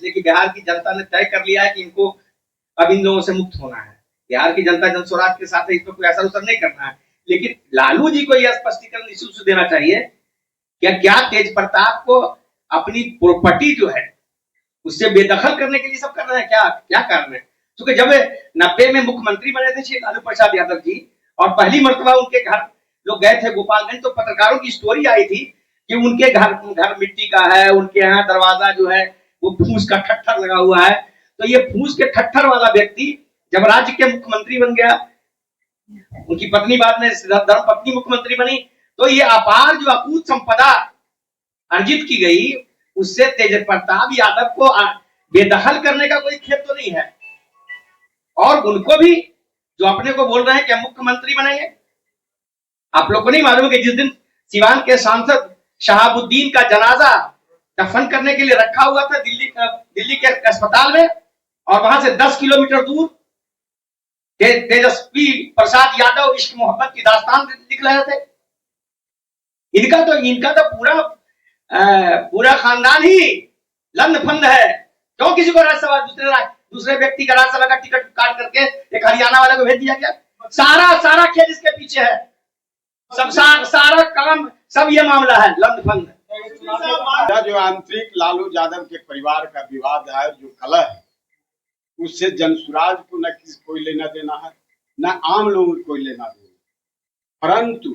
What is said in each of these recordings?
इसलिए कि बिहार की जनता ने तय कर लिया है कि इनको अब इन लोगों से मुक्त होना है। बिहार की जनता जनस्वराज के साथ है, इस पर कोई असर उसर नहीं करना है। लेकिन लालू जी को यह स्पष्टीकरण निश्चित से देना चाहिए कि क्या तेज प्रताप को अपनी प्रॉपर्टी जो है उससे बेदखल करने के लिए सब कर रहे हैं, क्या क्या कारण है? क्योंकि जब 90 में मुख्यमंत्री बने थे श्री लालू प्रसाद यादव जी और पहली मर्तबा उनके घर लोग गए थे गोपालगंज, तो पत्रकारों की स्टोरी आई थी कि उनके घर मिट्टी का है, उनके यहाँ दरवाजा जो है वो फूस का ठट्ठर लगा हुआ है। तो ये फूस के ठट्ठर वाला व्यक्ति जब राज्य के मुख्यमंत्री बन गया, उनकी पत्नी बाद में धर्मपत्नी मुख्यमंत्री बनी, तो ये अपार जो अकूत संपदा अर्जित की गई उससे तेज प्रताप यादव को बेदखल करने का कोई खेत तो नहीं है। और उनको भी जो अपने को बोल रहे हैं कि हम मुख्यमंत्री बनेंगे, आप लोग को नहीं मालूम कि जिस दिन सिवान के सांसद शहाबुद्दीन का जनाजा दफन करने के लिए रखा हुआ था दिल्ली के अस्पताल में, और वहां से 10 किलोमीटर दूर तेजस्वी प्रसाद यादव इश्क मोहब्बत की दास्तान लिख रहे थे। इनका तो पूरा खानदान ही लंद फंद है। क्यों किसी को राज्यसभा दूसरे व्यक्ति का राज्यसभा का टिकट काट करके एक हरियाणा वाले को भेज दिया गया? सारा खेल इसके पीछे है, सब सारा काम सब ये मामला है लंद फंद। जो आंतरिक लालू यादव के परिवार का विवाद है, जो कलह है, उससे जनसुराज को न कोई लेना देना है, न आम लोगों को कोई लेना देना। परंतु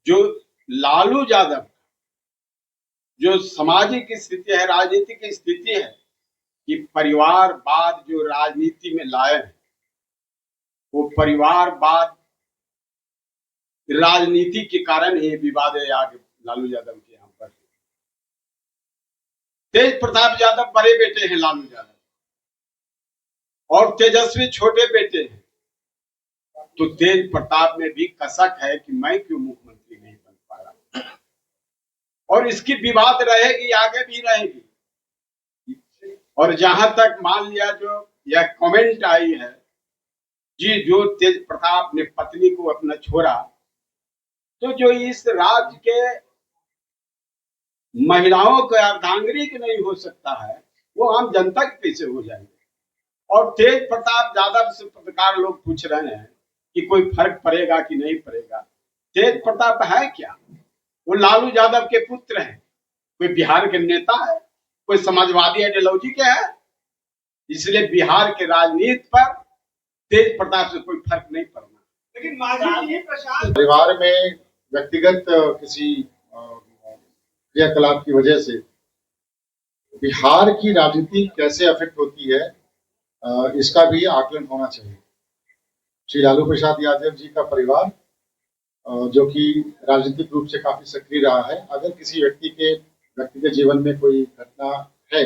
जो लालू यादव जो सामाजिक स्थिति है, राजनीतिक स्थिति है कि परिवारवाद जो राजनीति में लाए हैं, वो परिवारवाद राजनीति के कारण ही विवाद है आगे लालू यादव के यहाँ पर। तेज प्रताप यादव बड़े बेटे हैं लालू यादव, और तेजस्वी छोटे बेटे हैं। तो तेज प्रताप में भी कसक है कि मैं क्यों मुख्यमंत्री नहीं बन पा रहा, और इसकी विवाद रहेगी, आगे भी रहेगी। और जहां तक मान लिया जो यह कमेंट आई है जी, जो तेज प्रताप ने पत्नी को अपना छोड़ा, तो जो इस राज्य के महिलाओं का अर्धांगिनी नहीं हो सकता है, वो आम जनता के कैसे हो जाएंगे? और तेज प्रताप यादव से पत्रकार लोग पूछ रहे हैं कि कोई फर्क पड़ेगा कि नहीं पड़ेगा। तेज प्रताप है क्या? वो लालू यादव के पुत्र हैं, कोई बिहार के नेता है, कोई समाजवादी आइडियोलॉजी के है। इसलिए बिहार के राजनीति पर तेज प्रताप से कोई फर्क नहीं पड़ना। लेकिन माजी प्रशांत परिवार में व्यक्तिगत किसी क्रियाकलाप की वजह से बिहार की राजनीति कैसे अफेक्ट होती है, इसका भी आकलन होना चाहिए। श्री लालू प्रसाद यादव जी का परिवार जो कि राजनीतिक रूप से काफी सक्रिय रहा है, अगर किसी व्यक्ति के व्यक्तिगत जीवन में कोई घटना है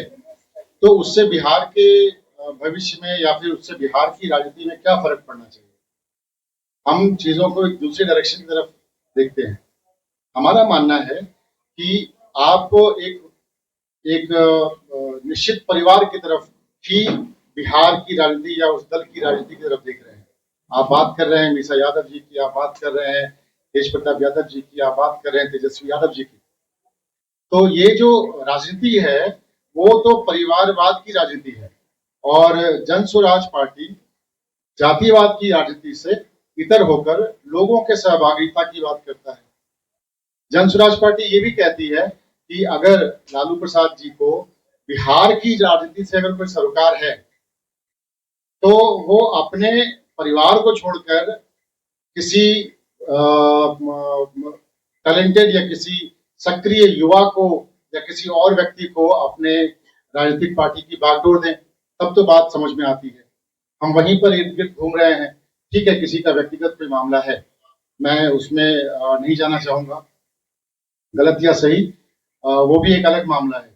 तो उससे बिहार के भविष्य में या फिर उससे बिहार की राजनीति में क्या फर्क पड़ना चाहिए। हम चीजों को एक दूसरे डायरेक्शन की तरफ देखते हैं। हमारा मानना है कि आपको एक निश्चित परिवार की तरफ ही बिहार की राजनीति या उस दल की राजनीति की तरफ देख रहे हैं। आप बात कर रहे हैं मीसा यादव जी की, आप बात कर रहे हैं तेज प्रताप यादव जी की, आप बात कर रहे हैं तेजस्वी यादव जी की। तो ये जो राजनीति है वो तो परिवारवाद की राजनीति है, और जन स्वराज पार्टी जातिवाद की राजनीति से इतर होकर लोगों के सहभागिता की बात करता है। जन स्वराज पार्टी ये भी कहती है कि अगर लालू प्रसाद जी को बिहार की राजनीति से अगर कोई सरोकार है तो वो अपने परिवार को छोड़कर किसी टैलेंटेड या किसी सक्रिय युवा को या किसी और व्यक्ति को अपने राजनीतिक पार्टी की बागडोर दें, तब तो बात समझ में आती है। हम वहीं पर इर्द गिर्द घूम रहे हैं। ठीक है, किसी का व्यक्तिगत कोई मामला है, मैं उसमें नहीं जाना चाहूंगा, गलत या सही वो भी एक अलग मामला है,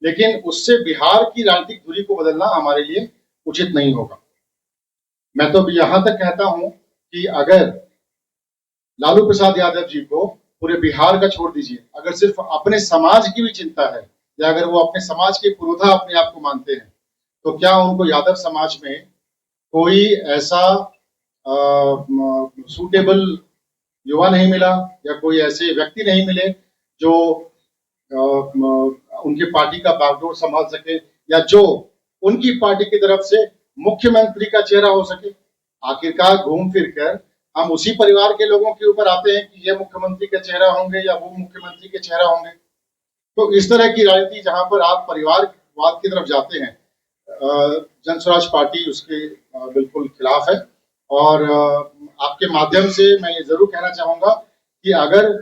लेकिन उससे बिहार की राजनीतिक दूरी को बदलना हमारे लिए उचित नहीं होगा। मैं तो यहां तक कहता हूं कि अगर लालू प्रसाद यादव जी को पूरे बिहार का छोड़ दीजिए, अगर सिर्फ अपने समाज की भी चिंता है या अगर वो अपने समाज के पुरोधा अपने आप को मानते हैं, तो क्या उनको यादव समाज में कोई ऐसा सूटेबल युवा नहीं मिला या कोई ऐसे व्यक्ति नहीं मिले जो उनकी पार्टी का बागडोर संभाल सके, या जो उनकी पार्टी की तरफ से मुख्यमंत्री का चेहरा हो सके। आखिरकार घूम फिर कर हम उसी परिवार के लोगों के ऊपर आते हैं कि ये मुख्यमंत्री का चेहरा होंगे या वो मुख्यमंत्री के चेहरा होंगे। तो इस तरह की राजनीति जहां पर आप परिवारवाद की तरफ जाते हैं, जन स्वराज पार्टी उसके बिल्कुल खिलाफ है। और आपके माध्यम से मैं ये जरूर कहना चाहूंगा कि अगर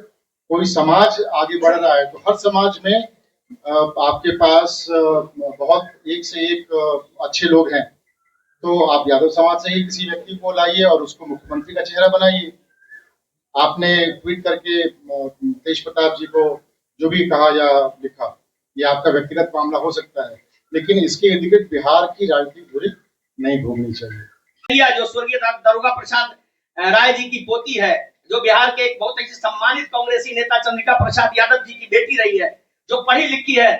कोई समाज आगे बढ़ रहा है तो हर समाज में आपके पास बहुत एक से एक अच्छे लोग हैं, तो आप यादव समाज से ही किसी व्यक्ति को लाइए और उसको मुख्यमंत्री का चेहरा बनाइए। आपने ट्वीट करके तेज प्रताप जी को जो भी कहा या लिखा, ये आपका व्यक्तिगत मामला हो सकता है, लेकिन इसके इर्द गिर्द बिहार की राजनीतिक धुरी नहीं घूमनी चाहिए। जो स्वर्गीय दारोगा प्रसाद राय जी की पोती है, जो बिहार के एक बहुत ही सम्मानित कांग्रेसी नेता चंद्रिका प्रसाद यादव जी की बेटी रही है, जो पढ़ी लिखी है,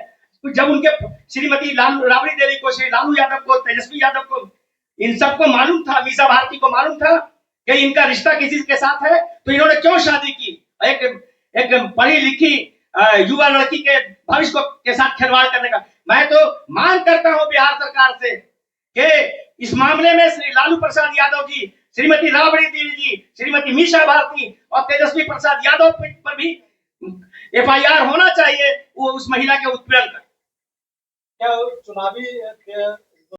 तो जब उनके श्रीमती राबड़ी देवी को, श्री लालू यादव को, तेजस्वी यादव को, इन सबको मालूम था, मीसा भारती को मालूम था कि इनका रिश्ता किसी के साथ है, तो इन्होंने क्यों शादी की? एक पढ़ी लिखी युवा लड़की के भविष्य के साथ खिलवाड़ करने का। मैं तो मांग करता हूं बिहार सरकार से कि इस मामले में श्री लालू प्रसाद यादव जी, श्रीमती राबड़ी देवी जी, श्रीमती मीसा भारती और तेजस्वी प्रसाद यादव पर भी FIR होना चाहिए, वो उस महिला के उत्पीड़न का। क्या चुनावी